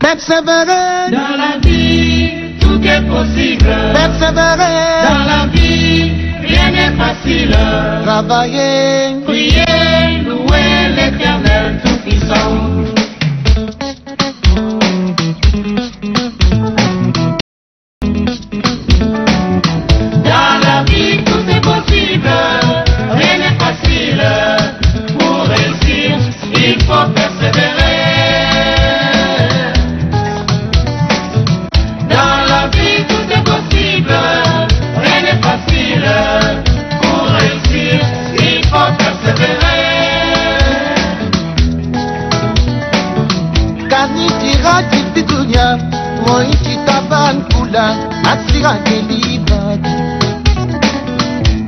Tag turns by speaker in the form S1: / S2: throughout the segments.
S1: Persévérer.
S2: Dans la vie, tout est possible.
S1: Persévérer.
S2: Dans la vie, rien n'est facile.
S1: Travailler.
S2: Prier, louer l'Éternel Tout-Puissant. Dans la vie, tout est possible. Rien n'est facile. Pour réussir, il faut persévérer.
S1: Kanitira kipitunya moichi tabankula asira kelibadi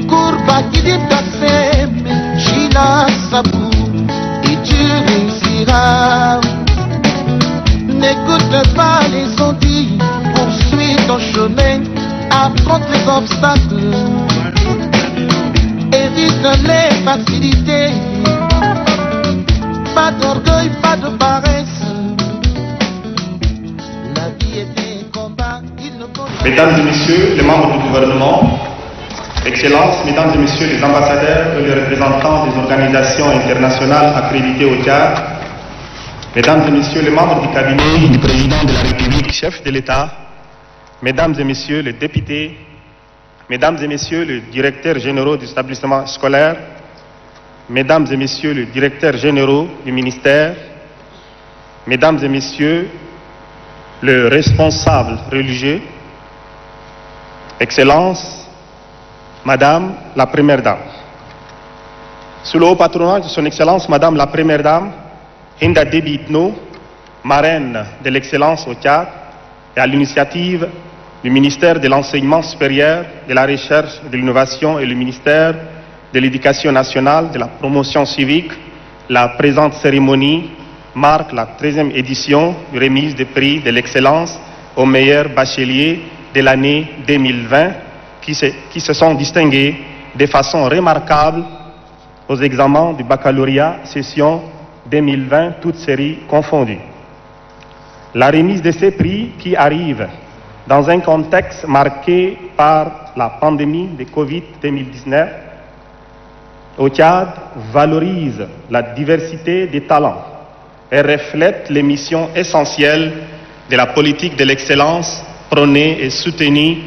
S1: Kurba kidita seme Chila sabou et tu réussiras. N'écoute pas les ondits, poursuis ton chemin, affronte les obstacles, évite les facilités. Pas d'orgueil, pas de paresse. La vie est des combats, il ne faut...
S3: Mesdames et messieurs les membres du gouvernement, Excellences, mesdames et messieurs les ambassadeurs et les représentants des organisations internationales accréditées au Tchad, mesdames et messieurs les membres du cabinet du président de la République, chef de l'État, mesdames et messieurs les députés, mesdames et messieurs les directeurs généraux des établissements scolaires, mesdames et messieurs les directeurs généraux du ministère, mesdames et messieurs les responsables religieux, Excellences, Madame la Première Dame. Sous le haut patronage de son Excellence, Madame la Première Dame, Hinda Déby Itno, marraine de l'excellence au Tchad, et à l'initiative du ministère de l'Enseignement supérieur, de la Recherche et de l'Innovation et le ministère de l'Éducation nationale, de la promotion civique, la présente cérémonie marque la 13e édition de remise des prix de l'excellence aux meilleurs bacheliers de l'année 2020 qui se sont distingués de façon remarquable aux examens du baccalauréat session 2020, toutes séries confondues. La remise de ces prix qui arrive dans un contexte marqué par la pandémie de Covid-19 au Tchad valorise la diversité des talents et reflète les missions essentielles de la politique de l'excellence prônée et soutenue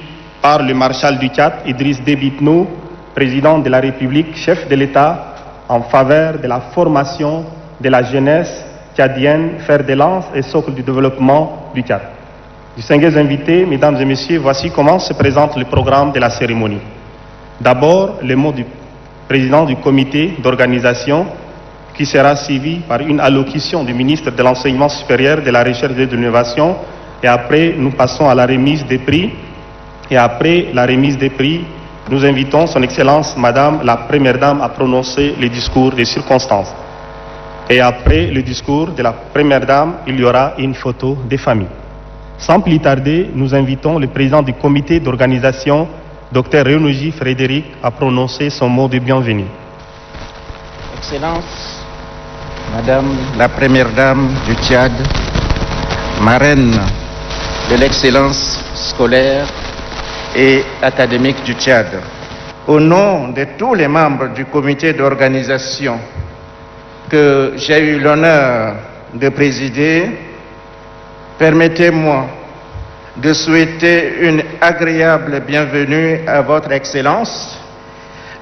S3: par le maréchal du Tchad, Idriss Déby Itno, président de la République, chef de l'État, en faveur de la formation de la jeunesse tchadienne, fer de lance et socle du développement du Tchad. Distingués invités, mesdames et messieurs, voici comment se présente le programme de la cérémonie. D'abord, les mots du président du comité d'organisation, qui sera suivi par une allocution du ministre de l'Enseignement supérieur, de la Recherche et de l'Innovation, et après, nous passons à la remise des prix. Et après la remise des prix, nous invitons son Excellence, Madame la Première Dame, à prononcer le discours des circonstances. Et après le discours de la Première Dame, il y aura une photo des familles. Sans plus tarder, nous invitons le président du comité d'organisation, Dr Rénoji Frédéric, à prononcer son mot de bienvenue.
S4: Excellence, Madame la Première Dame du Tchad, marraine de l'excellence scolaire et académique du Tchad. Au nom de tous les membres du comité d'organisation que j'ai eu l'honneur de présider, permettez-moi de souhaiter une agréable bienvenue à votre Excellence,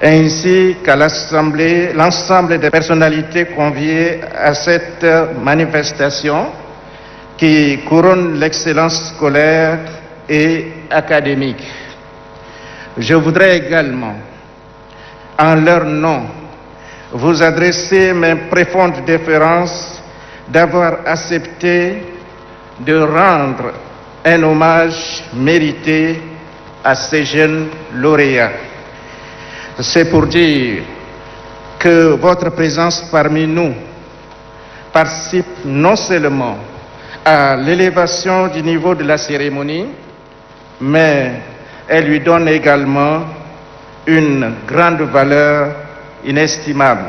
S4: ainsi qu'à l'ensemble des personnalités conviées à cette manifestation qui couronne l'excellence scolaire et académique. Je voudrais également, en leur nom, vous adresser mes profondes déférences d'avoir accepté de rendre un hommage mérité à ces jeunes lauréats. C'est pour dire que votre présence parmi nous participe non seulement à l'élévation du niveau de la cérémonie, mais elle lui donne également une grande valeur inestimable.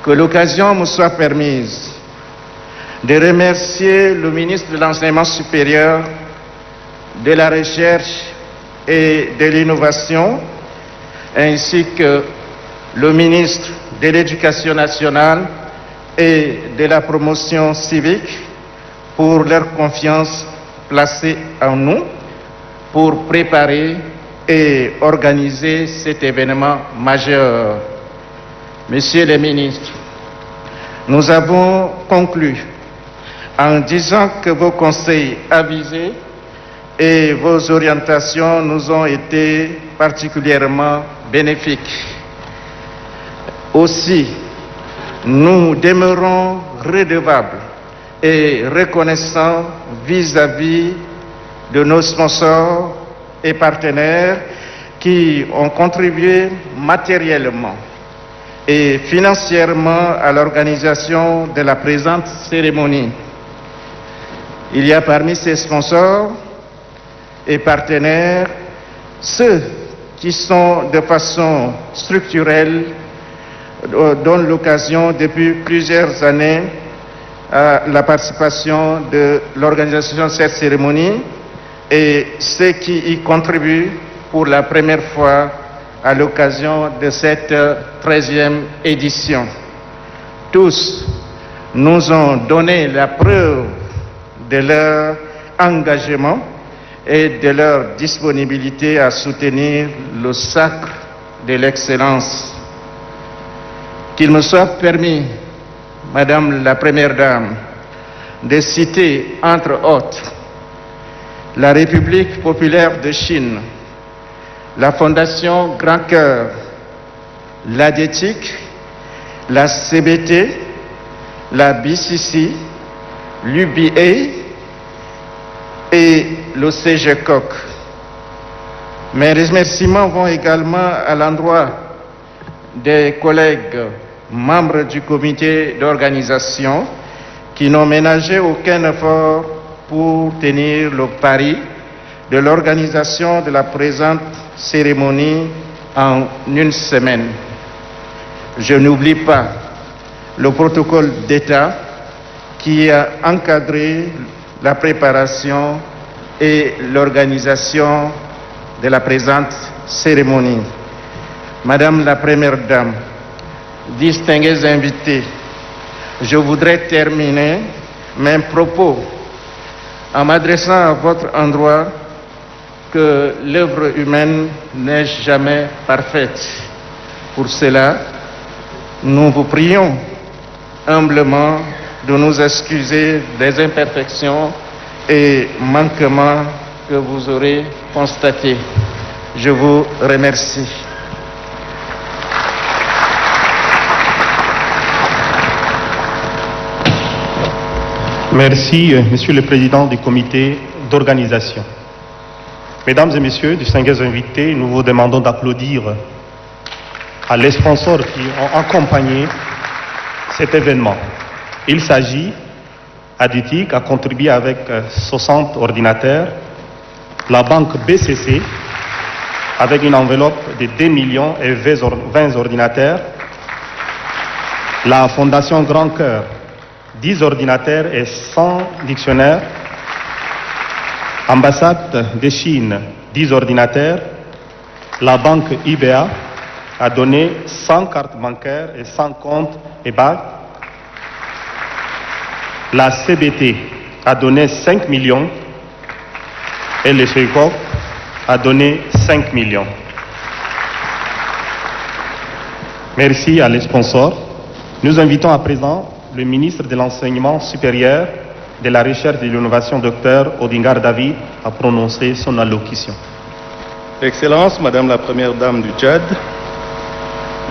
S4: Que l'occasion me soit permise de remercier le ministre de l'Enseignement supérieur, de la Recherche et de l'Innovation, ainsi que le ministre de l'Éducation nationale et de la Promotion civique pour leur confiance placée en nous pour préparer et organiser cet événement majeur. Messieurs les ministres, nous avons conclu en disant que vos conseils avisés et vos orientations nous ont été particulièrement bénéfiques. Aussi, nous demeurons redevables et reconnaissants vis-à-vis de nos sponsors et partenaires qui ont contribué matériellement et financièrement à l'organisation de la présente cérémonie. Il y a parmi ces sponsors et partenaires ceux qui sont de façon structurelle donnent l'occasion depuis plusieurs années à la participation de l'organisation de cette cérémonie et ceux qui y contribuent pour la première fois à l'occasion de cette 13e édition. Tous nous ont donné la preuve de leur engagement et de leur disponibilité à soutenir le sacre de l'excellence. Qu'il me soit permis, Madame la Première Dame, de citer, entre autres, la République populaire de Chine, la Fondation Grand Cœur, l'ADETIC, la CBT, la BCC, l'UBA et le CGCOC. Mes remerciements vont également à l'endroit des collègues membres du comité d'organisation qui n'ont ménagé aucun effort pour tenir le pari de l'organisation de la présente cérémonie en une semaine. Je n'oublie pas le protocole d'État qui a encadré la préparation et l'organisation de la présente cérémonie. Madame la Première Dame, distingués invités, je voudrais terminer mes propos en m'adressant à votre endroit que l'œuvre humaine n'est jamais parfaite. Pour cela, nous vous prions humblement de nous excuser des imperfections et manquements que vous aurez constatés. Je vous remercie.
S3: Merci, Monsieur le Président du comité d'organisation. Mesdames et Messieurs, distingués invités, nous vous demandons d'applaudir à les sponsors qui ont accompagné cet événement. Il s'agit, ADETIC a contribué avec 60 ordinateurs, la banque BCC avec une enveloppe de 2 millions et 20 ordinateurs, la Fondation Grand Cœur 10 ordinateurs et 100 dictionnaires, ambassade de Chine 10 ordinateurs, la banque IBA a donné 100 cartes bancaires et 100 comptes EBA, la CBT a donné 5 millions et le CECOC a donné 5 millions. Merci à les sponsors. Nous invitons à présent le ministre de l'Enseignement supérieur, de la Recherche et de l'Innovation, Dr Odingar David, à prononcer son allocution.
S5: Excellences, Madame la Première Dame du Tchad,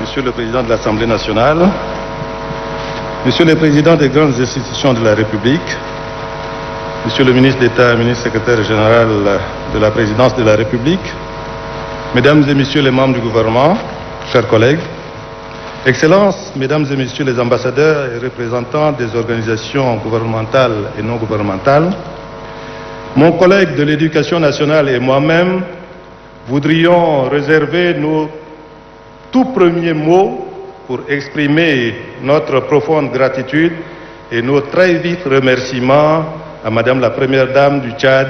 S5: Monsieur le Président de l'Assemblée nationale, Monsieur le Président des grandes institutions de la République, Monsieur le ministre d'État, ministre secrétaire général de la Présidence de la République, Mesdames et Messieurs les membres du gouvernement, chers collègues, Excellences, Mesdames et Messieurs les ambassadeurs et représentants des organisations gouvernementales et non gouvernementales, mon collègue de l'Éducation nationale et moi-même voudrions réserver nos tout premiers mots pour exprimer notre profonde gratitude et nos très vifs remerciements à Madame la Première Dame du Tchad,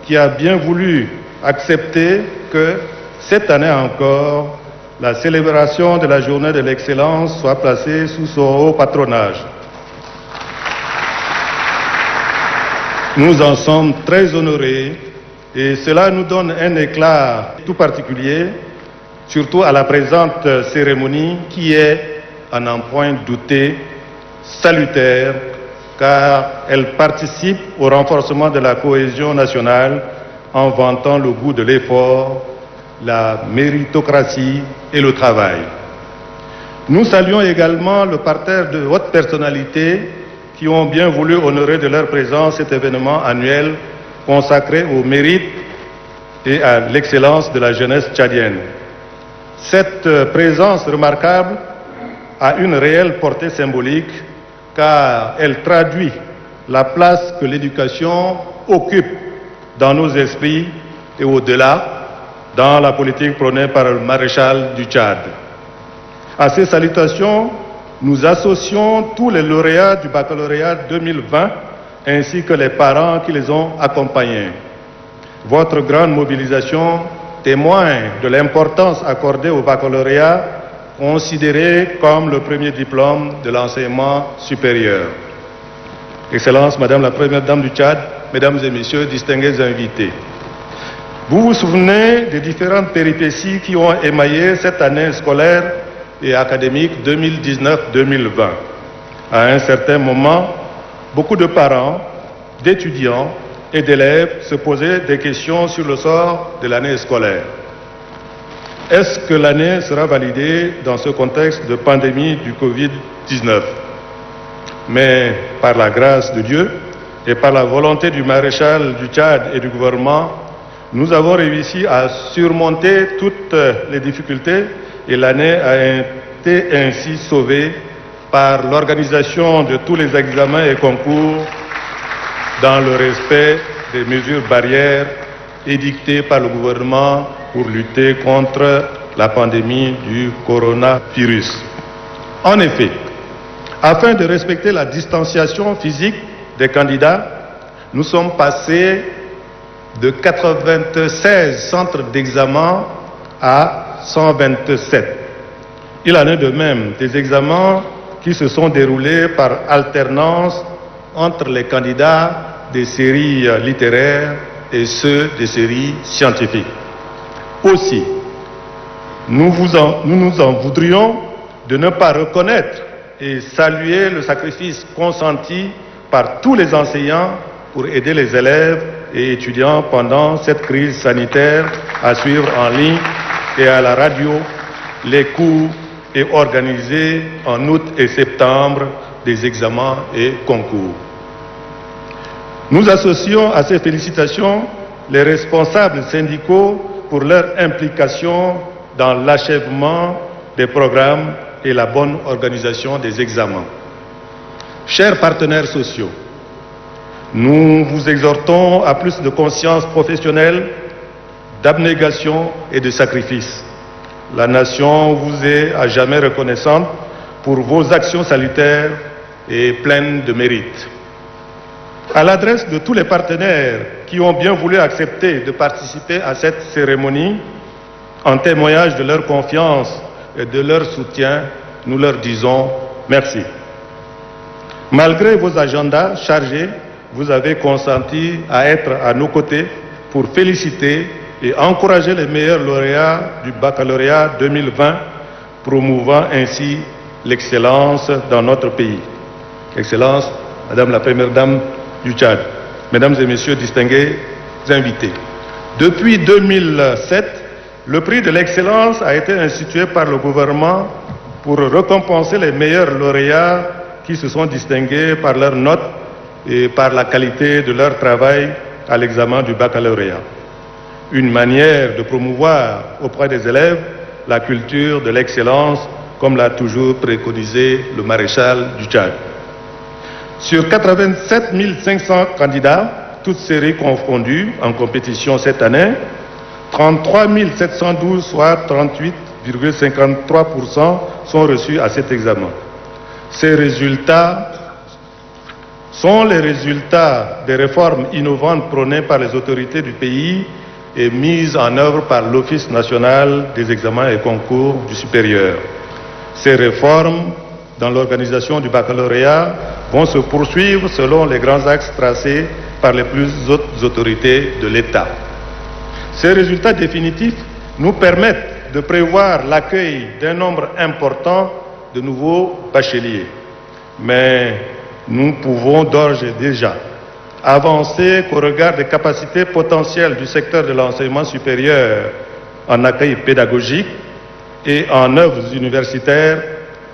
S5: qui a bien voulu accepter que cette année encore, la célébration de la journée de l'excellence soit placée sous son haut patronage. Nous en sommes très honorés et cela nous donne un éclat tout particulier, surtout à la présente cérémonie qui est, à n'en point douter, salutaire, car elle participe au renforcement de la cohésion nationale en vantant le goût de l'effort, la méritocratie et le travail. Nous saluons également le parterre de hautes personnalités qui ont bien voulu honorer de leur présence cet événement annuel consacré au mérite et à l'excellence de la jeunesse tchadienne. Cette présence remarquable a une réelle portée symbolique car elle traduit la place que l'éducation occupe dans nos esprits et au-delà dans la politique prônée par le maréchal du Tchad. À ces salutations, nous associons tous les lauréats du baccalauréat 2020 ainsi que les parents qui les ont accompagnés. Votre grande mobilisation témoigne de l'importance accordée au baccalauréat, considéré comme le premier diplôme de l'enseignement supérieur. Excellence, Madame la Première Dame du Tchad, Mesdames et Messieurs, distingués invités. Vous vous souvenez des différentes péripéties qui ont émaillé cette année scolaire et académique 2019-2020. À un certain moment, beaucoup de parents, d'étudiants et d'élèves se posaient des questions sur le sort de l'année scolaire. Est-ce que l'année sera validée dans ce contexte de pandémie du Covid-19? Mais par la grâce de Dieu et par la volonté du maréchal du Tchad et du gouvernement, nous avons réussi à surmonter toutes les difficultés et l'année a été ainsi sauvée par l'organisation de tous les examens et concours dans le respect des mesures barrières édictées par le gouvernement pour lutter contre la pandémie du coronavirus. En effet, afin de respecter la distanciation physique des candidats, nous sommes passés de 96 centres d'examen à 127. Il en est de même des examens qui se sont déroulés par alternance entre les candidats des séries littéraires et ceux des séries scientifiques. Aussi, nous nous en voudrions de ne pas reconnaître et saluer le sacrifice consenti par tous les enseignants pour aider les élèves et étudiants pendant cette crise sanitaire à suivre en ligne et à la radio les cours et organiser en août et septembre des examens et concours. Nous associons à ces félicitations les responsables syndicaux pour leur implication dans l'achèvement des programmes et la bonne organisation des examens. Chers partenaires sociaux, nous vous exhortons à plus de conscience professionnelle, d'abnégation et de sacrifice. La nation vous est à jamais reconnaissante pour vos actions salutaires et pleines de mérite. À l'adresse de tous les partenaires qui ont bien voulu accepter de participer à cette cérémonie, en témoignage de leur confiance et de leur soutien, nous leur disons merci. Malgré vos agendas chargés, vous avez consenti à être à nos côtés pour féliciter et encourager les meilleurs lauréats du baccalauréat 2020, promouvant ainsi l'excellence dans notre pays. Excellence, Madame la Première Dame du Tchad, Mesdames et Messieurs distingués invités. Depuis 2007, le prix de l'excellence a été institué par le gouvernement pour récompenser les meilleurs lauréats qui se sont distingués par leurs notes et par la qualité de leur travail à l'examen du baccalauréat. Une manière de promouvoir auprès des élèves la culture de l'excellence, comme l'a toujours préconisé le maréchal du Tchad. Sur 87 500 candidats, toutes séries confondues en compétition cette année, 33 712, soit 38,53% sont reçus à cet examen. Ces résultats sont les résultats des réformes innovantes prônées par les autorités du pays et mises en œuvre par l'Office national des examens et concours du supérieur. Ces réformes dans l'organisation du baccalauréat vont se poursuivre selon les grands axes tracés par les plus hautes autorités de l'État. Ces résultats définitifs nous permettent de prévoir l'accueil d'un nombre important de nouveaux bacheliers. Mais nous pouvons d'ores et déjà avancer qu'au regard des capacités potentielles du secteur de l'enseignement supérieur en accueil pédagogique et en œuvres universitaires,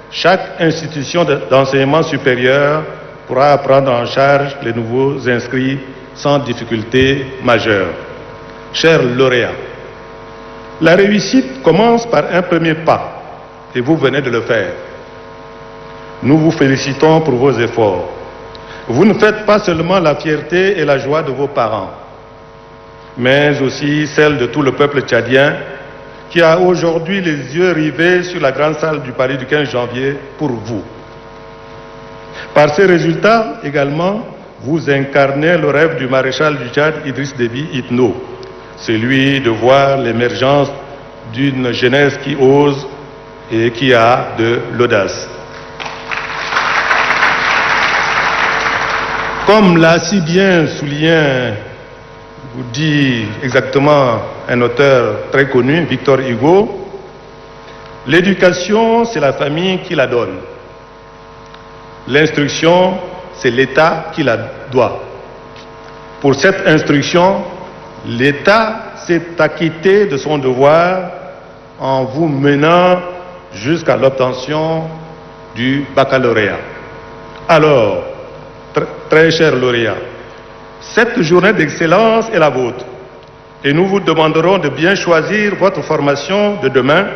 S5: chaque institution d'enseignement supérieur pourra prendre en charge les nouveaux inscrits sans difficulté majeure. Chers lauréats, la réussite commence par un premier pas et vous venez de le faire. Nous vous félicitons pour vos efforts. Vous ne faites pas seulement la fierté et la joie de vos parents, mais aussi celle de tout le peuple tchadien qui a aujourd'hui les yeux rivés sur la grande salle du Palais du 15 janvier pour vous. Par ces résultats également, vous incarnez le rêve du maréchal du Tchad Idriss Déby Itno, celui de voir l'émergence d'une jeunesse qui ose et qui a de l'audace. Comme l'a si bien souligné, vous dit exactement un auteur très connu, Victor Hugo, l'éducation, c'est la famille qui la donne. L'instruction, c'est l'État qui la doit. Pour cette instruction, l'État s'est acquitté de son devoir en vous menant jusqu'à l'obtention du baccalauréat. Alors, très chers lauréats, cette journée d'excellence est la vôtre et nous vous demanderons de bien choisir votre formation de demain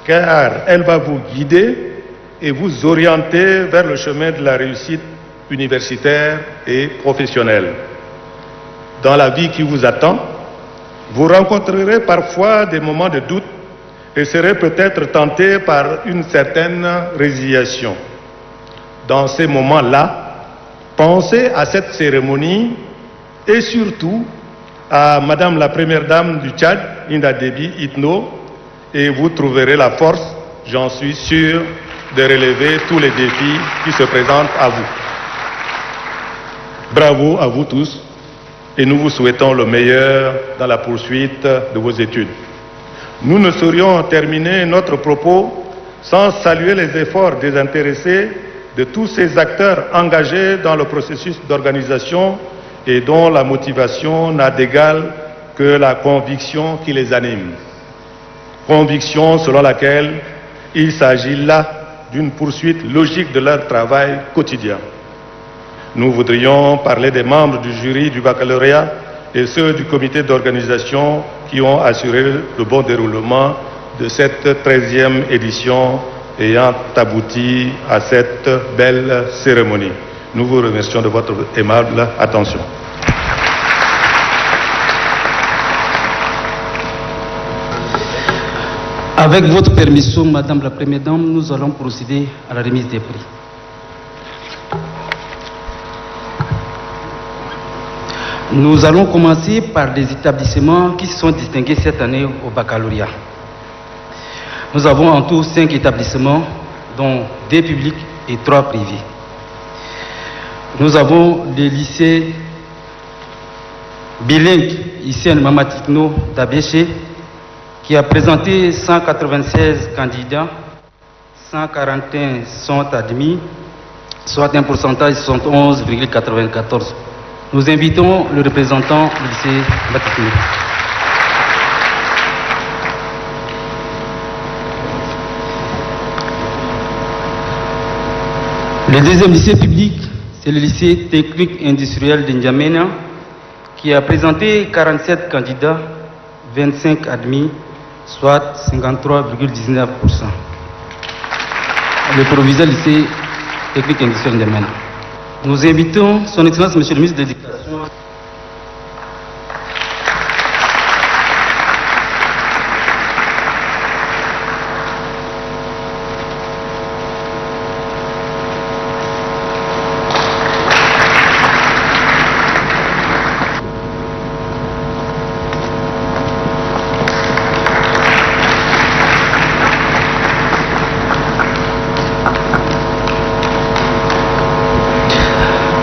S5: car elle va vous guider et vous orienter vers le chemin de la réussite universitaire et professionnelle. Dans la vie qui vous attend, vous rencontrerez parfois des moments de doute et serez peut-être tenté par une certaine résiliation. Dans ces moments-là, pensez à cette cérémonie et surtout à Madame la Première Dame du Tchad, Hinda Déby Itno, et vous trouverez la force, j'en suis sûr, de relever tous les défis qui se présentent à vous. Bravo à vous tous et nous vous souhaitons le meilleur dans la poursuite de vos études. Nous ne saurions terminer notre propos sans saluer les efforts désintéressés de tous ces acteurs engagés dans le processus d'organisation et dont la motivation n'a d'égal que la conviction qui les anime. Conviction selon laquelle il s'agit là d'une poursuite logique de leur travail quotidien. Nous voudrions parler des membres du jury du baccalauréat et ceux du comité d'organisation qui ont assuré le bon déroulement de cette 13e édition ayant abouti à cette belle cérémonie. Nous vous remercions de votre aimable attention.
S6: Avec votre permission, Madame la Première Dame, nous allons procéder à la remise des prix. Nous allons commencer par des établissements qui se sont distingués cette année au baccalauréat. Nous avons en tout 5 établissements, dont 2 publics et 3 privés. Nous avons le lycée bilingue Hissène Mamatikno d'Abéché, qui a présenté 196 candidats, 141 sont admis, soit un pourcentage de 71,94. Nous invitons le représentant du lycée Matikno. Le deuxième lycée public, c'est le lycée technique industriel de N'Djamena, qui a présenté 47 candidats, 25 admis, soit 53,19%. Le proviseur lycée technique industriel de N'Djamena. Nous invitons son Excellence, Monsieur le ministre de l'Éducation.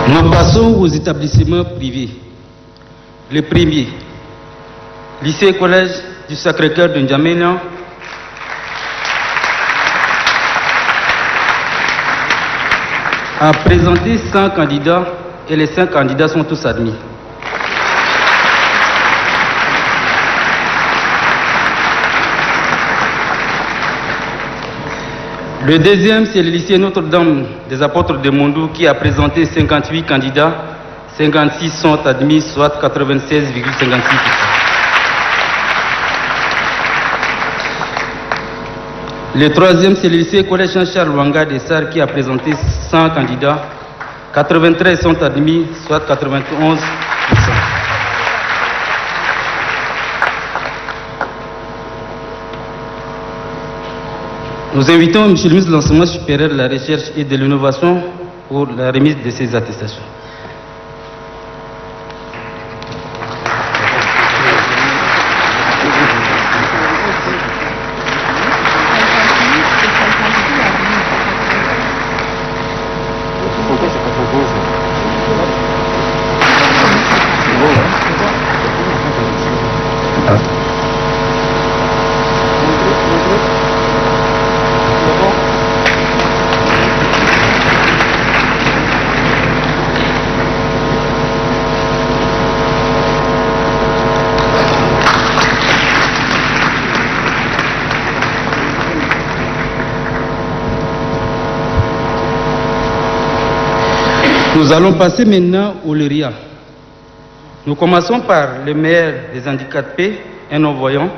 S6: Nous passons aux établissements privés. Le premier, lycée et collège du Sacré-Cœur de N'Djamena, a présenté 100 candidats et les 5 candidats sont tous admis. Le deuxième, c'est le lycée Notre-Dame des Apôtres de Mondou qui a présenté 58 candidats, 56 sont admis, soit 96,56%. Le troisième, c'est le lycée Collège Jean-Charles Wanga de Sar qui a présenté 100 candidats, 93 sont admis, soit 91%. Nous invitons M. le ministre de l'Enseignement supérieur, de la Recherche et de l'Innovation pour la remise de ces attestations. Nous allons passer maintenant au lauréat. Nous commençons par le meilleur des handicapés, un non-voyant.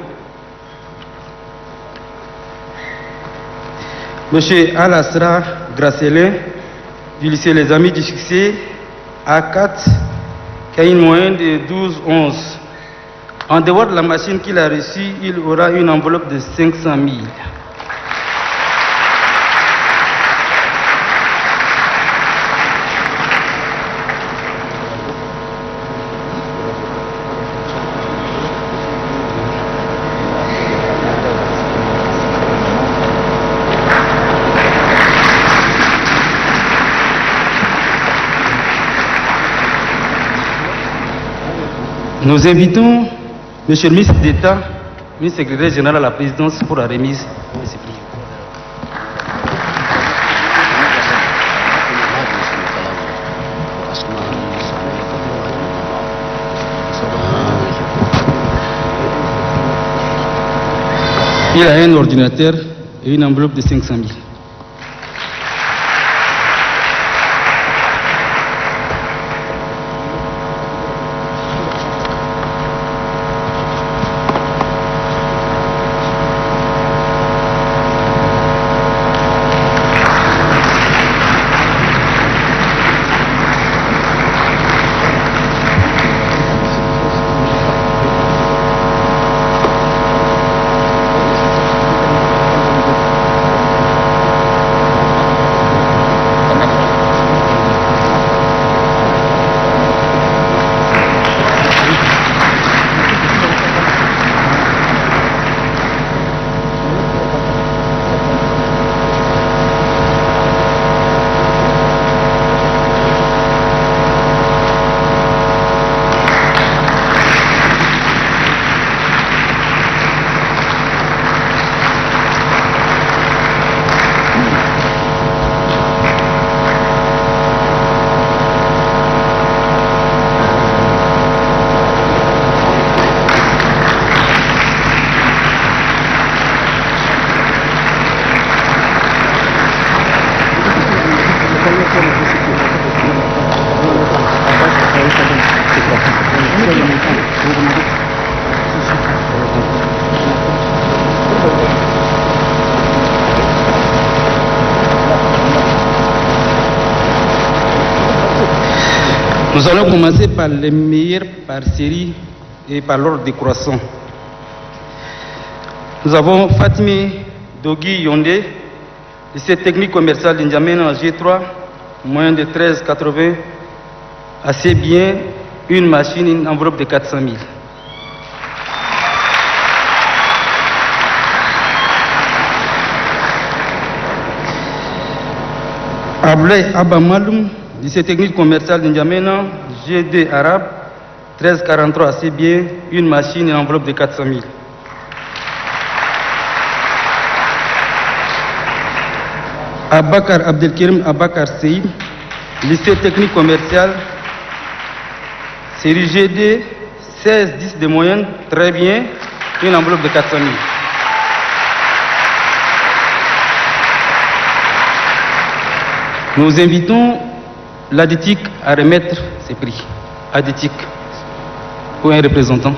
S6: Monsieur Alassra Grasselin, du lycée Les Amis du Succès, A4, qui a une moyenne de 12,11. En dehors de la machine qu'il a reçue, il aura une enveloppe de 500 000. Nous invitons M. le ministre d'État, ministre secrétaire général à la présidence pour la remise de ces prix. Il a un ordinateur et une enveloppe de 500 000. Nous allons commencer par les meilleurs par série et par l'ordre décroissant. Nous avons Fatimi Dogui Yondé, lycée technique commercial de N'Djamena en G3, moyen de 13,80, assez bien, une machine, une enveloppe de 400 000. Ablay Abamaloum lycée technique commercial de N'Djamena, GD arabe, 1343 assez bien, une machine et une enveloppe de 400 000. Abakar Abdelkerim Abakar Seyd, lycée technique commercial, série GD, 16-10 de moyenne, très bien, une enveloppe de 400 000. Nous invitons l'ADETIC à remettre ses prix. ADETIC, pour un représentant.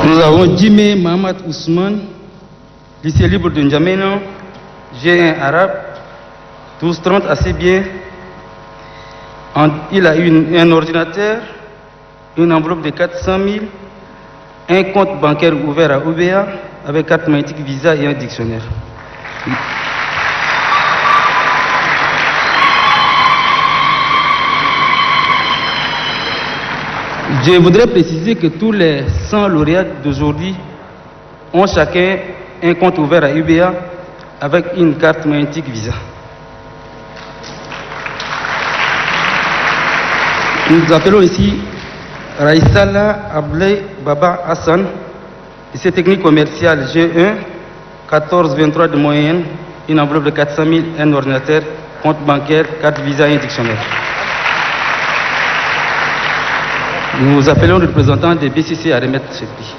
S6: Nous avons Djimé Mohamed Ousmane, lycée libre de N'Djamena, G1 arabe, 12-30 assez bien. Il a un ordinateur, une enveloppe de 400 000, un compte bancaire ouvert à UBA avec carte magnétique Visa et un dictionnaire. Je voudrais préciser que tous les 100 lauréats d'aujourd'hui ont chacun un compte ouvert à UBA avec une carte magnétique Visa. Nous appelons ici Raïsala Ablé Baba Hassan, lycée technique commercial G1, 14-23 de moyenne, une enveloppe de 400 000, un ordinateur, compte bancaire, carte Visa et un dictionnaire. Nous appelons le représentant des BCC à remettre ce prix.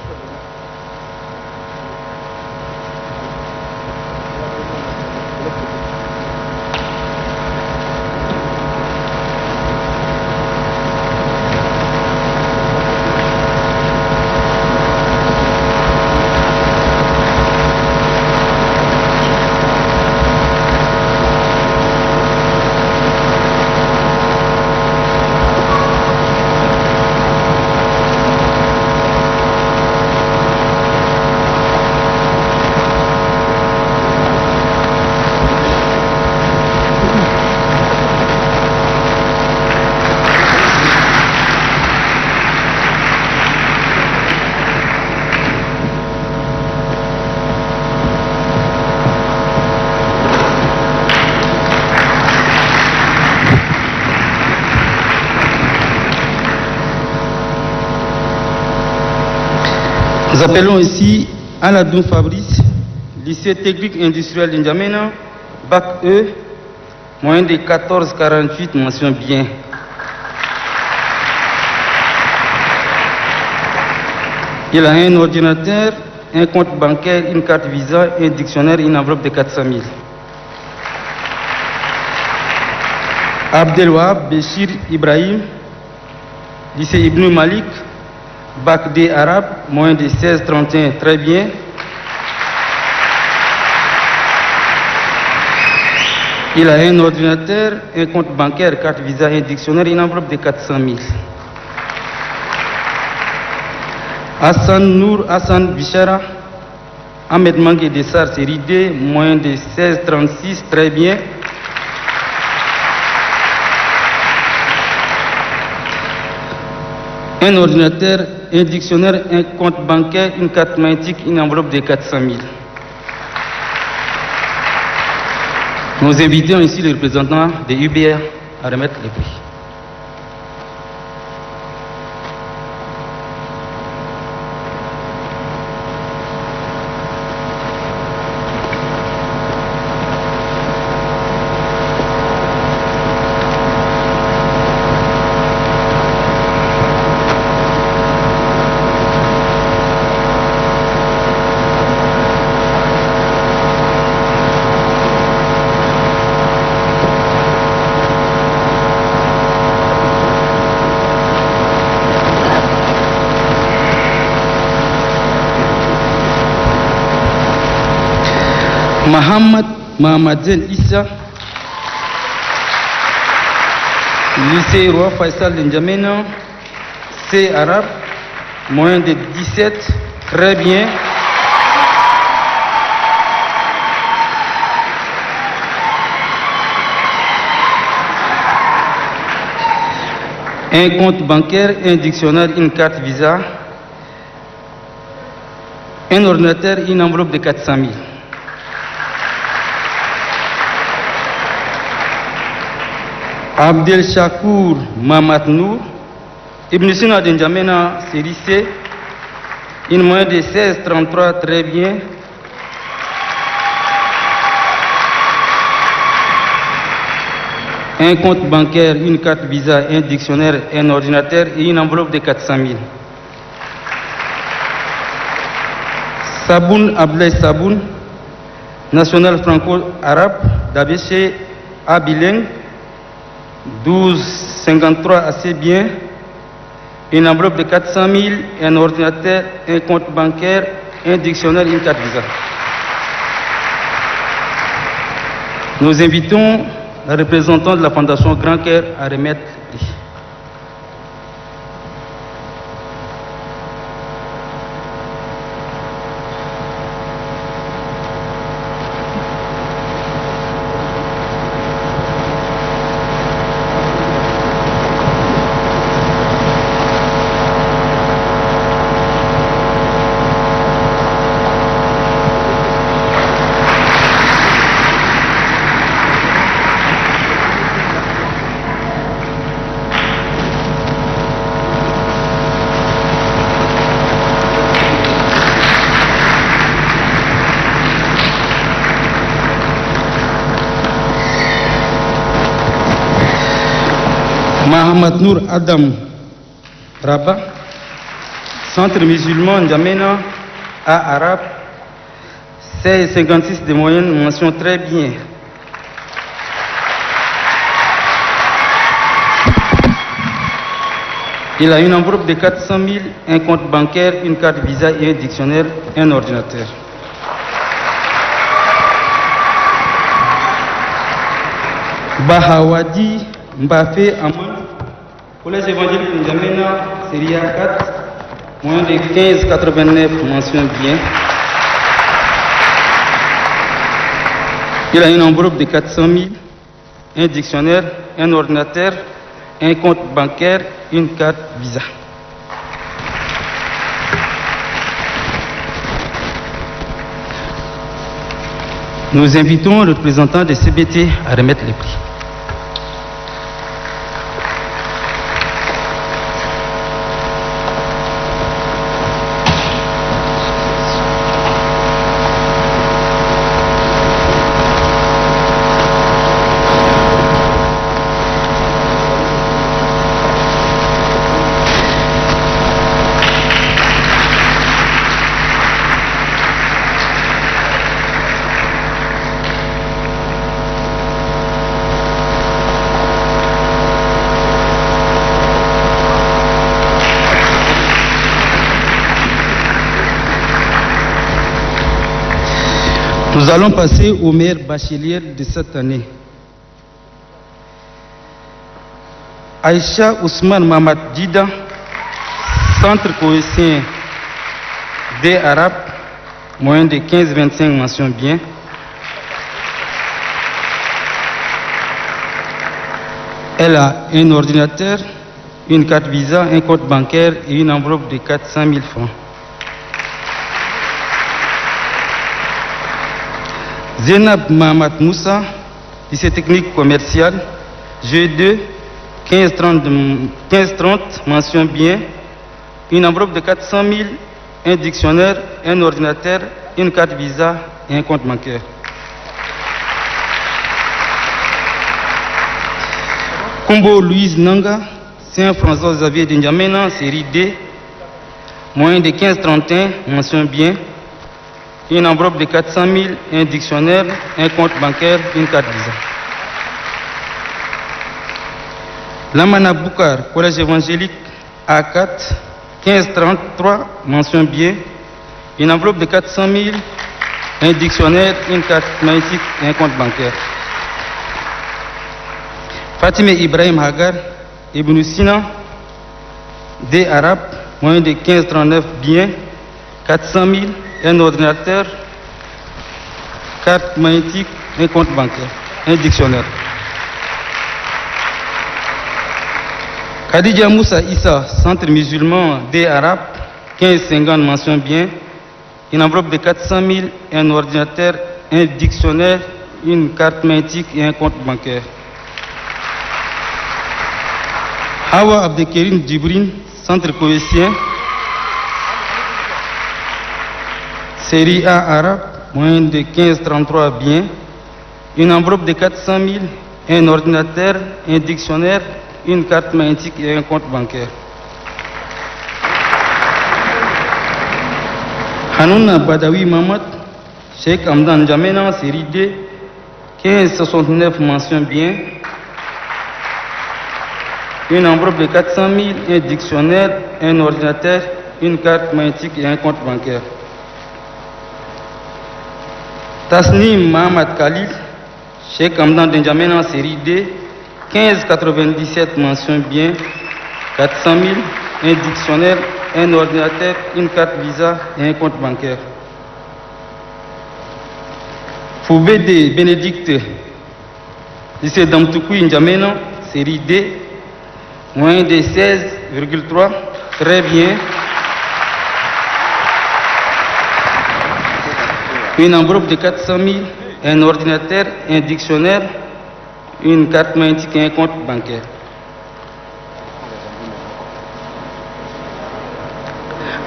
S6: Nous appelons ici Aladou Fabrice, lycée technique industriel de N'Djamena, bac E, moyenne de 14,48, mention bien. Il a un ordinateur, un compte bancaire, une carte Visa, un dictionnaire et une enveloppe de 400 000. Abdelwahab Béchir Ibrahim, lycée Ibn Malik, bac D arabe, moyen de 16,31, très bien. Il a un ordinateur, un compte bancaire, carte Visa, un dictionnaire et une enveloppe de 400 000. Hassan Nour Hassan Bichara, Ahmed Mangue Dessar, série D, moyen de 16,36, très bien. un ordinateur, un dictionnaire, un compte bancaire, une carte magnétique, une enveloppe de 400 000. Nous invitons ici les représentants de UBR à remettre les prix. Mahamadzen Issa, lycée Roi Faisal de N'Djamena, C arabe, moyen de 17, très bien. Un compte bancaire, un dictionnaire, une carte Visa, un ordinateur, une enveloppe de 400 000. Abdel Chakour Mamat Nour, Ibn Sina de N'Djamena, série C, une moyenne de 16,33, très bien. Un compte bancaire, une carte Visa, un dictionnaire, un ordinateur et une enveloppe de 400 000. Saboun Abdel Saboun, national franco-arabe, d'ABC A bilingue, 12,53, assez bien. Une enveloppe de 400 000, un ordinateur, un compte bancaire, un dictionnaire, une carte Visa. Nous invitons la représentante de la Fondation Grand Cœur à remettre le prix. Mahamad Nour Adam Rabat, centre musulman N'Djamena, A arabe, 16,56 de moyenne, mention très bien. Il a une enveloppe de 400 000, un compte bancaire, une carte Visa et un dictionnaire, un ordinateur. Bahawadi Mbafé Aman, collège évangélique N'Djamena, série A4, moins de 15,89, mention bien. Il a une enveloppe de 400 000, un dictionnaire, un ordinateur, un compte bancaire, une carte Visa. Nous invitons le représentant des CBT à remettre les prix. Nous allons passer aux meilleurs bacheliers de cette année. Aïcha Ousmane Mamad Dida, centre cohésien D arabe, moyenne de 15,25, mention bien. Elle a un ordinateur, une carte Visa, un compte bancaire et une enveloppe de 400 000 francs. Zainab Mahamat Moussa, lycée technique commercial, G2, 1530, mention bien, une enveloppe de 400 000, un dictionnaire, un ordinateur, une carte Visa et un compte bancaire. Combo Louise Nanga, Saint-François Xavier de N'Djamena, série D, moyen de 1531, mention bien, une enveloppe de 400 000, un dictionnaire, un compte bancaire, une carte Visa. Lamana Boukar, collège évangélique A4, 1533, mention bien, une enveloppe de 400 000, un dictionnaire, une carte magnétique et un compte bancaire. Fatime Ibrahim Hagar, Ibn Sina, D arabe, moyen de 1539, bien, 400 000, un ordinateur, carte magnétique, un compte bancaire, un dictionnaire. Khadija Moussa Issa, centre musulman D arabe, 1550, mention bien, une enveloppe de 400 000, un ordinateur, un dictionnaire, une carte magnétique et un compte bancaire. Hawa Abdekerim Djibrine, centre coïtien, série A arabe, moyen de 1533, bien, une enveloppe de 400 000, un ordinateur, un dictionnaire, une carte magnétique et un compte bancaire. Hanouna Badawi Mamad, Cheikh Amdan N'Djamena, série D, 1569, mention bien, une enveloppe de 400 000, un dictionnaire, un ordinateur, une carte magnétique et un compte bancaire. Tasnim Mahamad Khalil, Cheikh Amdan N'Djamena, série D, 1597, mention bien, 400 000, un dictionnaire, un ordinateur, une carte Visa et un compte bancaire. Foubédé Bénédicte, lycée d'Amtoukoui N'Djamena, série D, moyen de 16,3, très bien. Une enveloppe de 400 000, un ordinateur, un dictionnaire, une carte magnétique et un compte bancaire.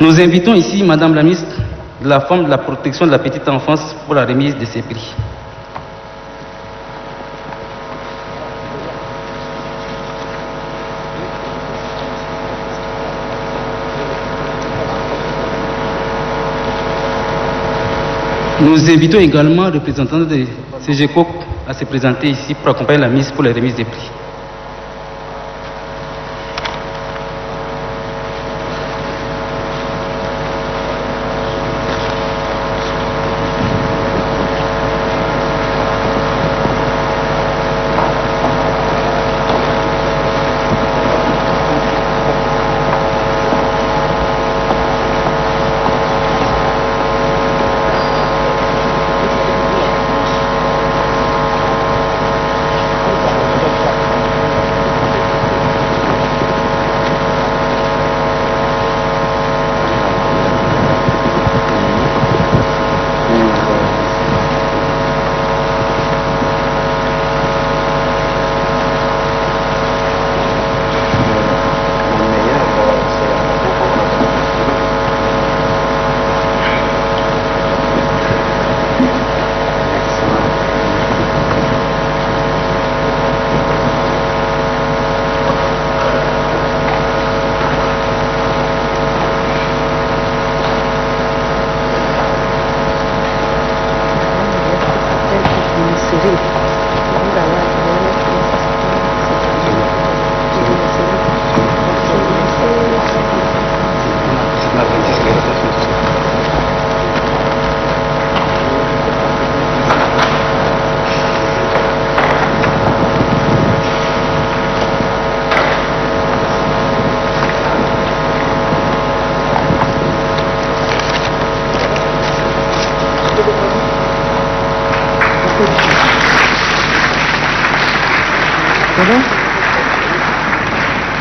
S6: Nous invitons ici Madame la ministre de la Femme, de la Protection de la Petite Enfance pour la remise de ces prix. Nous invitons également les représentants de CGCOP à se présenter ici pour accompagner la ministre pour la remise des prix.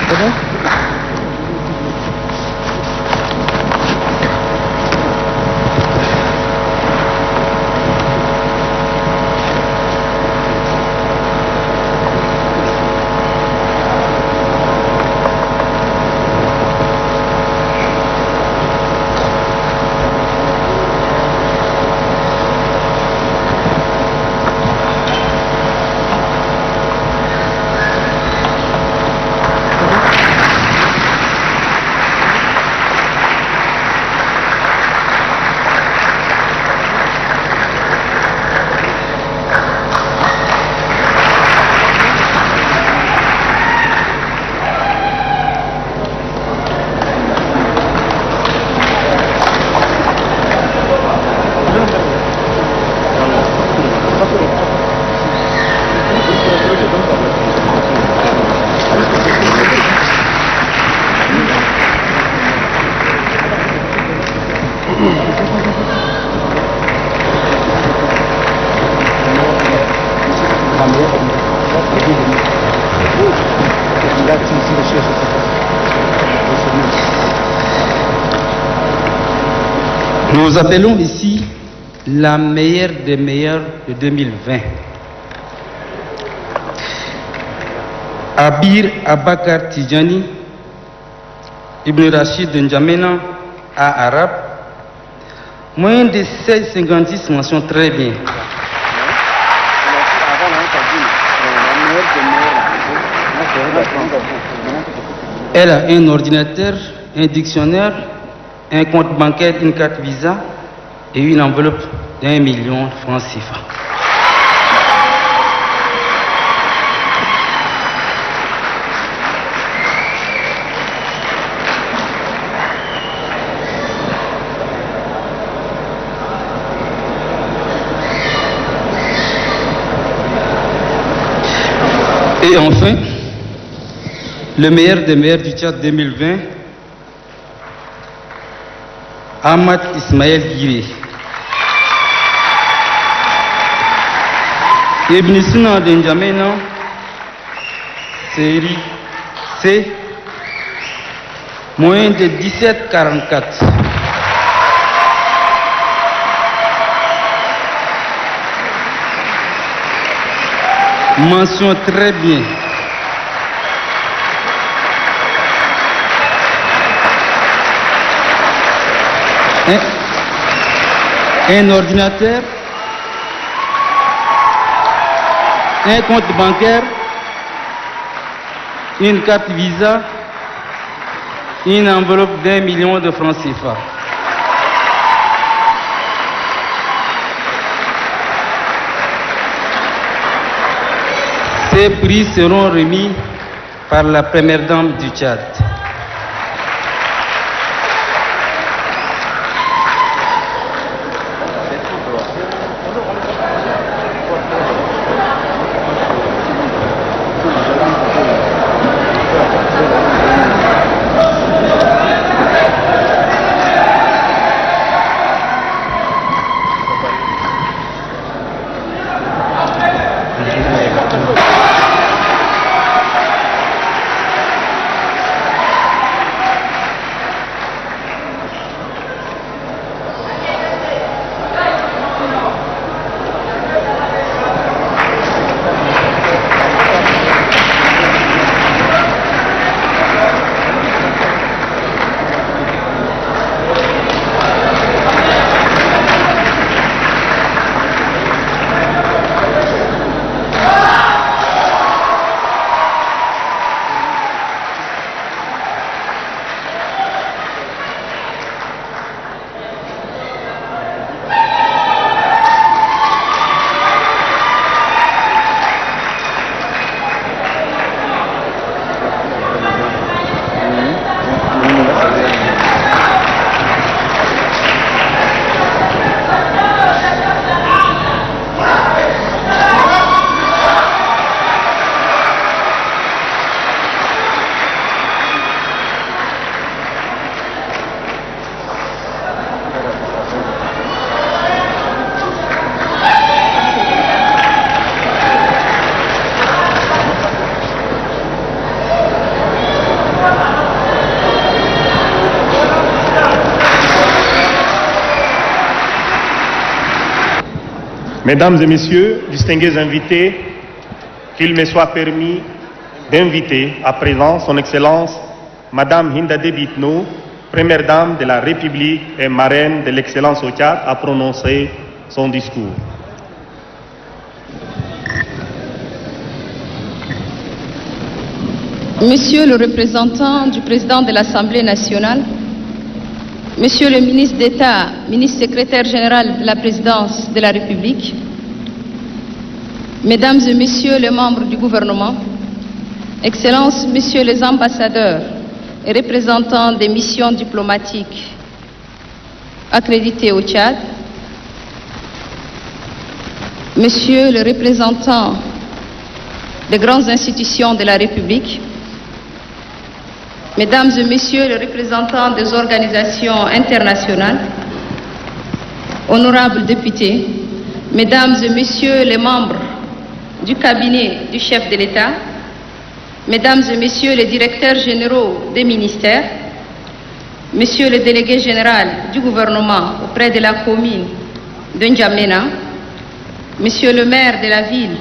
S7: C'est bon?
S6: Nous appelons ici la meilleure des meilleures de 2020. Abir Abakar Tidjani, Ibn Rachid N'Djamena à Arabe, moyenne de 16,56 mention très bien. Elle a un ordinateur, un dictionnaire, un compte bancaire, une carte Visa et une enveloppe d'1 million de francs CFA. Et enfin, le meilleur des meilleurs du Tchad 2020, Ahmad Ismaël Guiré. Ibn Sina de N'Djamena, série C, moyen de 17,44. Mention très bien. Un ordinateur, un compte bancaire, une carte Visa, une enveloppe d'1 million de francs CFA. Ces prix seront remis par la première dame du Tchad.
S3: Mesdames et messieurs, distingués invités, qu'il me soit permis d'inviter à présent son Excellence Madame Hinda Debitno, Première Dame de la République et marraine de l'Excellence au Tchad, à prononcer son discours.
S7: Monsieur le représentant du président de l'Assemblée nationale, Monsieur le ministre d'État, ministre secrétaire général de la présidence de la République, Mesdames et Messieurs les membres du gouvernement, Excellences, Messieurs les ambassadeurs et représentants des missions diplomatiques accréditées au Tchad, Messieurs les représentants des grandes institutions de la République, Mesdames et Messieurs les représentants des organisations internationales, honorables députés, Mesdames et Messieurs les membres du cabinet du chef de l'État, Mesdames et Messieurs les directeurs généraux des ministères, Monsieur le délégué général du gouvernement auprès de la commune de N'Djamena, Monsieur le maire de la ville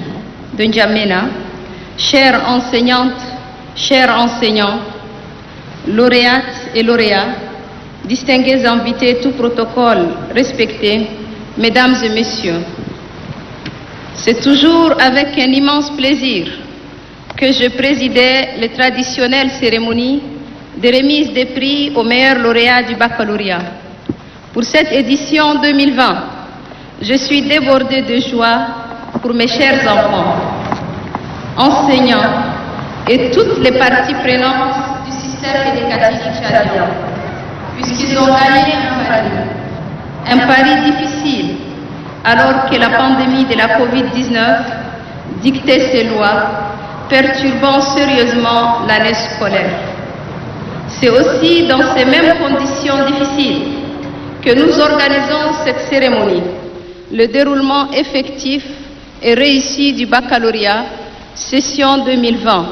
S7: de N'Djamena, chères enseignantes, chers enseignants, lauréates et lauréats, distingués invités, tout protocole respecté, mesdames et messieurs, c'est toujours avec un immense plaisir que je présidais les traditionnelles cérémonies de remise des prix aux meilleurs lauréats du baccalauréat. Pour cette édition 2020, je suis débordée de joie pour mes chers enfants, enseignants et toutes les parties prenantes du système éducatif tchadien, puisqu'ils ont gagné un pari difficile, alors que la pandémie de la Covid-19 dictait ses lois, perturbant sérieusement l'année scolaire. C'est aussi dans ces mêmes conditions difficiles que nous organisons cette cérémonie, le déroulement effectif et réussi du baccalauréat, session 2020,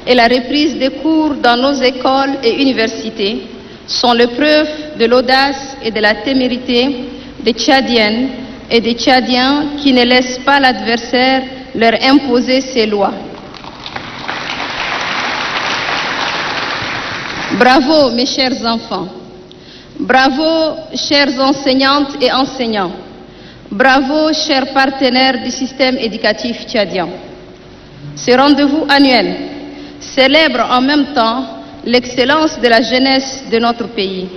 S7: et la reprise des cours dans nos écoles et universités sont les preuves de l'audace et de la témérité des Tchadiennes et des Tchadiens qui ne laissent pas l'adversaire leur imposer ses lois. Bravo mes chers enfants, bravo chères enseignantes et enseignants, bravo chers partenaires du système éducatif tchadien. Ce rendez-vous annuel célèbre en même temps l'excellence de la jeunesse de notre pays,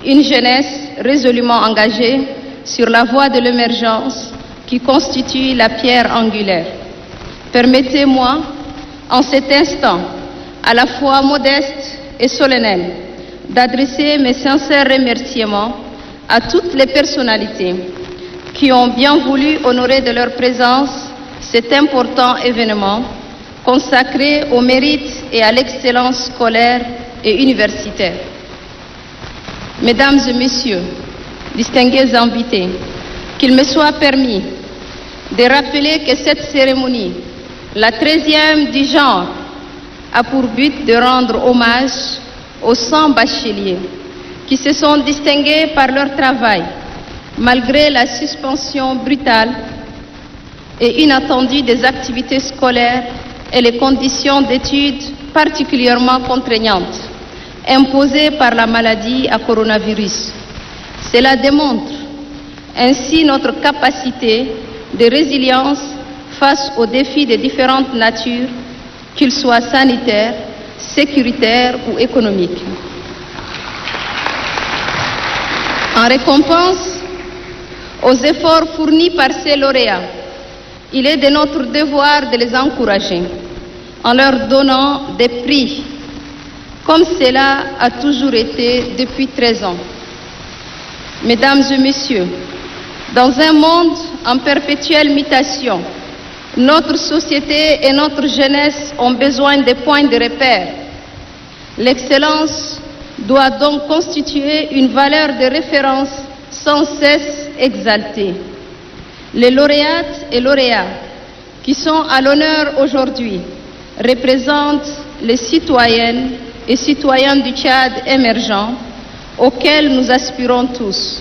S7: une jeunesse résolument engagée sur la voie de l'émergence qui constitue la pierre angulaire. Permettez-moi, en cet instant, à la fois modeste et solennel, d'adresser mes sincères remerciements à toutes les personnalités qui ont bien voulu honorer de leur présence cet important événement consacré au mérite et à l'excellence scolaire et universitaire. Mesdames et messieurs, distingués invités, qu'il me soit permis de rappeler que cette cérémonie, la 13e du genre, a pour but de rendre hommage aux 100 bacheliers qui se sont distingués par leur travail, malgré la suspension brutale et inattendue des activités scolaires et les conditions d'études particulièrement contraignantes imposées par la maladie à coronavirus. Cela démontre ainsi notre capacité de résilience face aux défis de différentes natures, qu'ils soient sanitaires, sécuritaires ou économiques. En récompense aux efforts fournis par ces lauréats, il est de notre devoir de les encourager en leur donnant des prix, comme cela a toujours été depuis 13 ans. Mesdames et messieurs, dans un monde en perpétuelle mutation, notre société et notre jeunesse ont besoin de points de repère. L'excellence doit donc constituer une valeur de référence sans cesse exaltée. Les lauréates et lauréats qui sont à l'honneur aujourd'hui représentent les citoyennes et citoyens du Tchad émergent auxquels nous aspirons tous.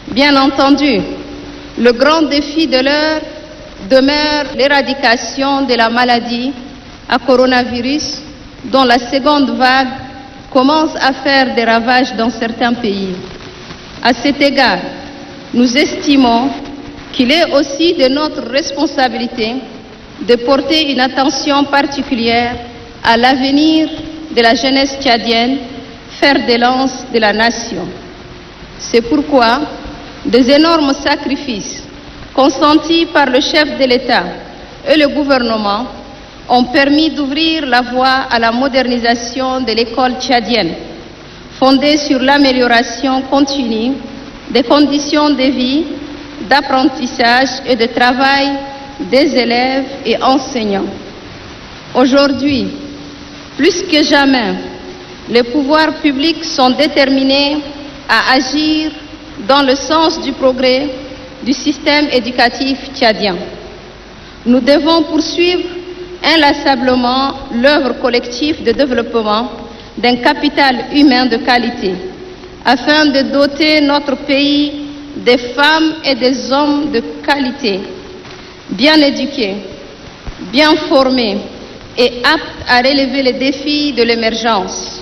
S7: Bien entendu, le grand défi de l'heure demeure l'éradication de la maladie à coronavirus dont la seconde vague commence à faire des ravages dans certains pays. À cet égard, nous estimons qu'il est aussi de notre responsabilité de porter une attention particulière à l'avenir de la jeunesse tchadienne, fer de lance de la nation. C'est pourquoi des énormes sacrifices consentis par le chef de l'État et le gouvernement ont permis d'ouvrir la voie à la modernisation de l'école tchadienne, fondée sur l'amélioration continue des conditions de vie, d'apprentissage et de travail des élèves et enseignants. Aujourd'hui, plus que jamais, les pouvoirs publics sont déterminés à agir dans le sens du progrès du système éducatif tchadien. Nous devons poursuivre inlassablement l'œuvre collective de développement d'un capital humain de qualité, afin de doter notre pays des femmes et des hommes de qualité, bien éduqués, bien formés et aptes à relever les défis de l'émergence.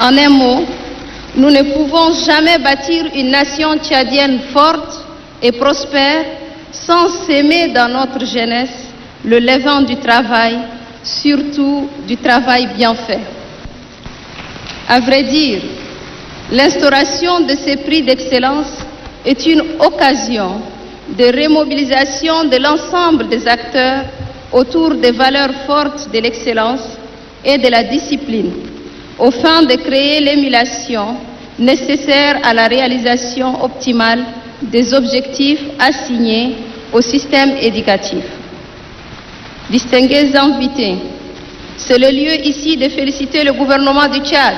S7: En un mot, nous ne pouvons jamais bâtir une nation tchadienne forte et prospère sans s'aimer dans notre jeunesse le levain du travail, surtout du travail bien fait. À vrai dire, l'instauration de ces prix d'excellence est une occasion de remobilisation de l'ensemble des acteurs autour des valeurs fortes de l'excellence et de la discipline, au fin de créer l'émulation nécessaire à la réalisation optimale des objectifs assignés au système éducatif. Distingués invités, c'est le lieu ici de féliciter le gouvernement du Tchad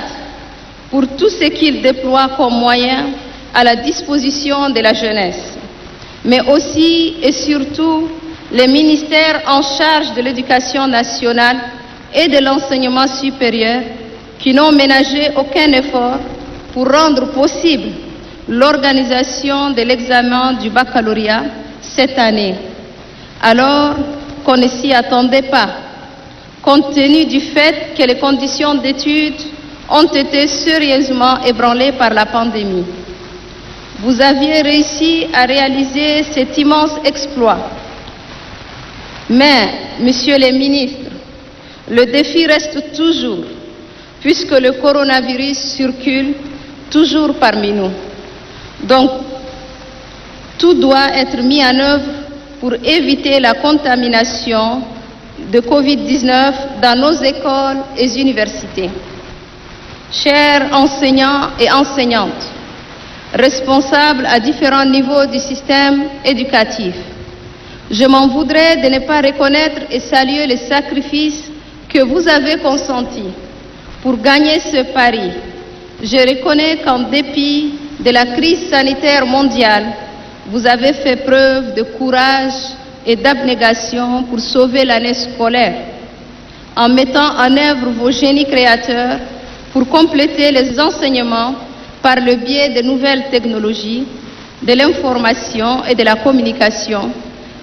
S7: pour tout ce qu'il déploie comme moyen à la disposition de la jeunesse, mais aussi et surtout les ministères en charge de l'éducation nationale et de l'enseignement supérieur qui n'ont ménagé aucun effort pour rendre possible l'organisation de l'examen du baccalauréat cette année, alors qu'on ne s'y attendait pas, compte tenu du fait que les conditions d'études ont été sérieusement ébranlées par la pandémie. Vous aviez réussi à réaliser cet immense exploit. Mais, messieurs les ministres, le défi reste toujours, puisque le coronavirus circule toujours parmi nous. Donc, tout doit être mis en œuvre pour éviter la contamination de Covid-19 dans nos écoles et universités. Chers enseignants et enseignantes, responsables à différents niveaux du système éducatif, je m'en voudrais de ne pas reconnaître et saluer les sacrifices que vous avez consentis pour gagner ce pari. Je reconnais qu'en dépit de la crise sanitaire mondiale, vous avez fait preuve de courage et d'abnégation pour sauver l'année scolaire, en mettant en œuvre vos génies créateurs pour compléter les enseignements par le biais de nouvelles technologies, de l'information et de la communication,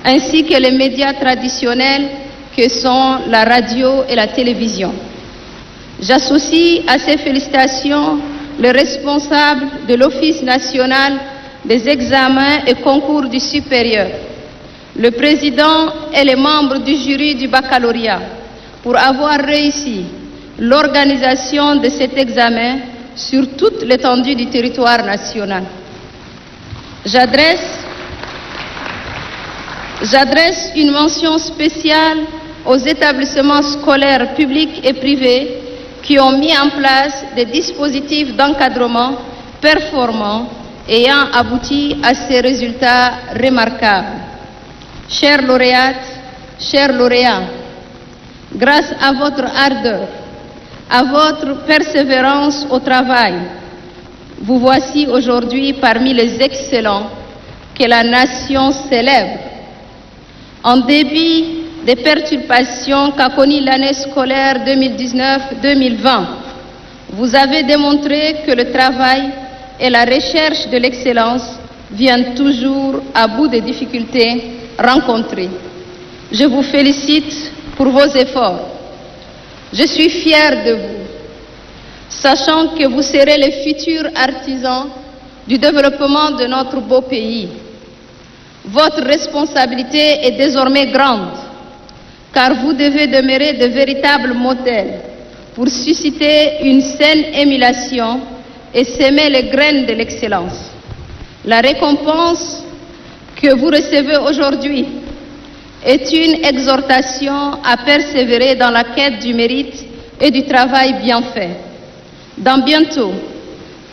S7: ainsi que les médias traditionnels que sont la radio et la télévision. J'associe à ces félicitations le responsable de l'Office national des examens et concours du supérieur, le président et les membres du jury du baccalauréat pour avoir réussi l'organisation de cet examen sur toute l'étendue du territoire national. J'adresse une mention spéciale aux établissements scolaires publics et privés qui ont mis en place des dispositifs d'encadrement performants ayant abouti à ces résultats remarquables. Chères lauréates, chers lauréats, grâce à votre ardeur, à votre persévérance au travail, vous voici aujourd'hui parmi les excellents que la nation célèbre. En dépit des perturbations qu'a connues l'année scolaire 2019-2020, vous avez démontré que le travail et la recherche de l'excellence viennent toujours à bout des difficultés rencontrées. Je vous félicite pour vos efforts. Je suis fière de vous, sachant que vous serez les futurs artisans du développement de notre beau pays. Votre responsabilité est désormais grande, car vous devez demeurer de véritables modèles pour susciter une saine émulation et s'aimer les graines de l'excellence. La récompense que vous recevez aujourd'hui est une exhortation à persévérer dans la quête du mérite et du travail bien fait. Dans bientôt,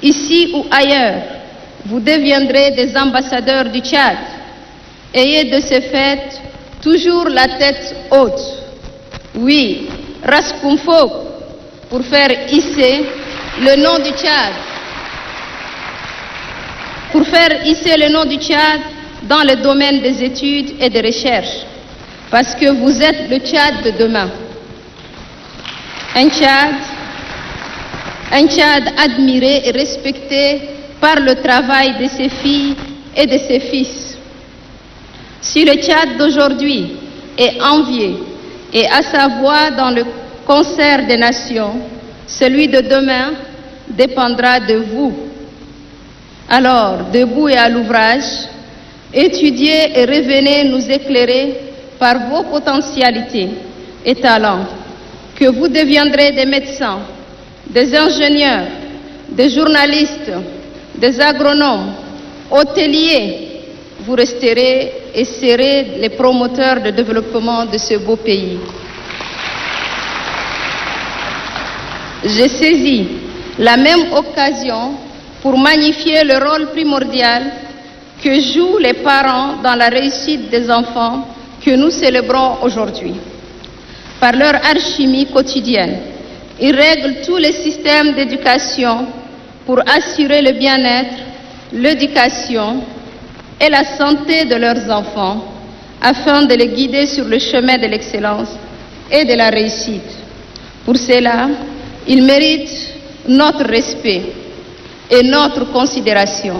S7: ici ou ailleurs, vous deviendrez des ambassadeurs du Tchad. Ayez de ce fait toujours la tête haute. Oui, Raspoumfo, pour faire hisser le nom du Tchad. Pour faire hisser le nom du Tchad dans le domaine des études et des recherches. Parce que vous êtes le Tchad de demain. Un Tchad Un Tchad admiré et respecté par le travail de ses filles et de ses fils. Si le Tchad d'aujourd'hui est envié et a sa voix dans le concert des nations, celui de demain dépendra de vous. Alors, debout et à l'ouvrage, étudiez et revenez nous éclairer par vos potentialités et talents, que vous deviendrez des médecins, des ingénieurs, des journalistes, des agronomes, hôteliers. Vous resterez et serez les promoteurs de développement de ce beau pays. J'ai saisi la même occasion pour magnifier le rôle primordial que jouent les parents dans la réussite des enfants que nous célébrons aujourd'hui. Par leur alchimie quotidienne, ils règlent tous les systèmes d'éducation pour assurer le bien-être, l'éducation et la santé de leurs enfants, afin de les guider sur le chemin de l'excellence et de la réussite. Pour cela, ils méritent notre respect et notre considération.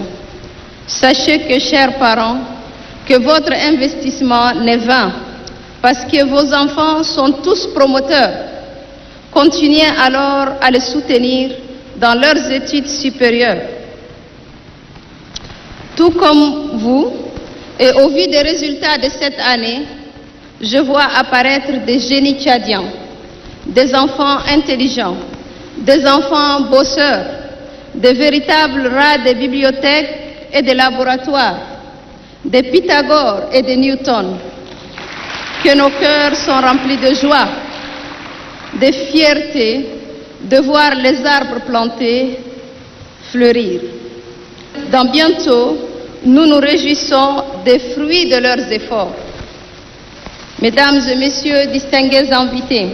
S7: Sachez que, chers parents, que votre investissement n'est vain, parce que vos enfants sont tous promoteurs. Continuez alors à les soutenir dans leurs études supérieures. Tout comme vous, et au vu des résultats de cette année, je vois apparaître des génies tchadiens, des enfants intelligents, des enfants bosseurs, de véritables rats de bibliothèques et de laboratoires, des Pythagore et de Newton, que nos cœurs sont remplis de joie, de fierté de voir les arbres plantés fleurir. Dans bientôt, nous nous réjouissons des fruits de leurs efforts. Mesdames et messieurs, distingués invités,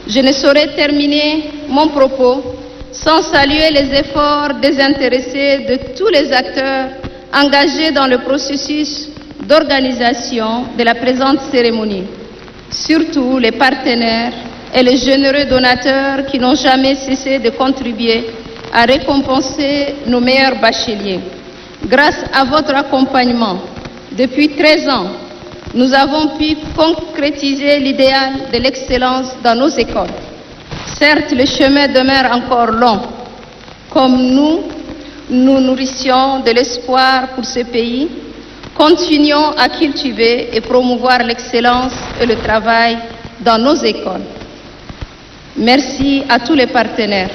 S7: je ne saurais terminer mon propos sans saluer les efforts désintéressés de tous les acteurs engagés dans le processus d'organisation de la présente cérémonie, surtout les partenaires et les généreux donateurs qui n'ont jamais cessé de contribuer à récompenser nos meilleurs bacheliers. Grâce à votre accompagnement, depuis 13 ans, nous avons pu concrétiser l'idéal de l'excellence dans nos écoles. Certes, le chemin demeure encore long. Comme nous nourrissions de l'espoir pour ce pays, continuons à cultiver et promouvoir l'excellence et le travail dans nos écoles. Merci à tous les partenaires.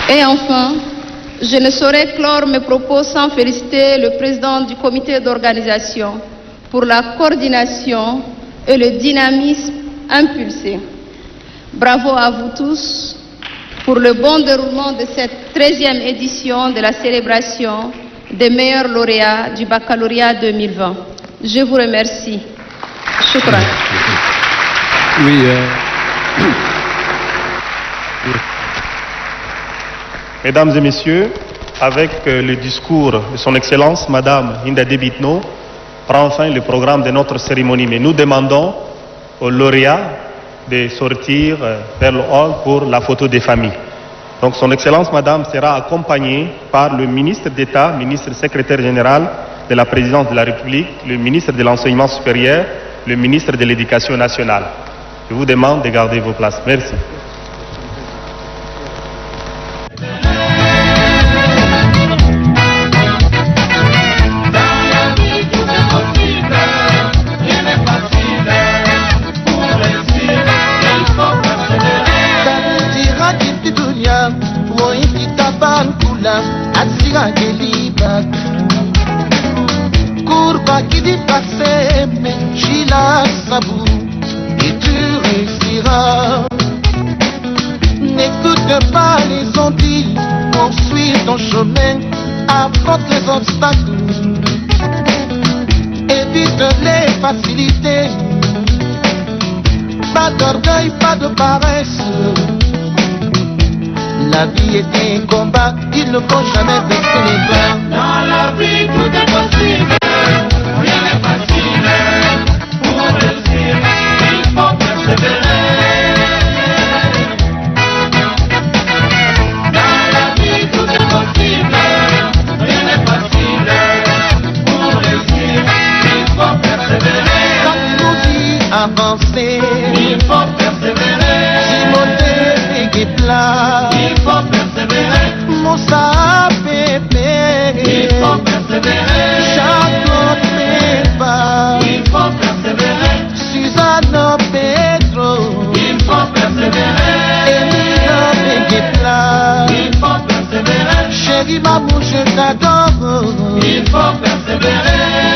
S7: Et enfin, je ne saurais clore mes propos sans féliciter le président du comité d'organisation pour la coordination et le dynamisme impulsé. Bravo à vous tous pour le bon déroulement de cette 13e édition de la célébration des meilleurs lauréats du baccalauréat 2020. Je vous remercie. Shukran.
S8: Oui.
S3: Mesdames et messieurs, avec le discours de son Excellence, Madame Hinda Déby Itno, prend fin le programme de notre cérémonie. Mais nous demandons aux lauréats de sortir vers le hall pour la photo des familles. Donc son Excellence, Madame, sera accompagnée par le ministre d'État, ministre secrétaire général de la Présidence de la République, le ministre de l'Enseignement supérieur, le ministre de l'Éducation nationale. Je vous demande de garder vos places. Merci.
S1: Courba qui dit passer, mais Gila Sabou, et tu réussiras. N'écoute pas les ondits, poursuis ton chemin, affronte les obstacles, évite les facilités. Pas d'orgueil, pas de paresse. La vie est un combat, il ne faut jamais baisser les bras.
S2: Dans la vie tout est possible, rien n'est facile. Pour réussir, il faut persévérer.
S1: Moussa Pépé.
S2: Il faut persévérer.
S1: Charlotte Pépa.
S2: Il faut persévérer.
S1: Suzanne Pedro.
S2: Il faut persévérer.
S1: Emina Beguetla.
S2: Il faut persévérer.
S1: Chérie Mamou, je t'adore.
S2: Il faut persévérer.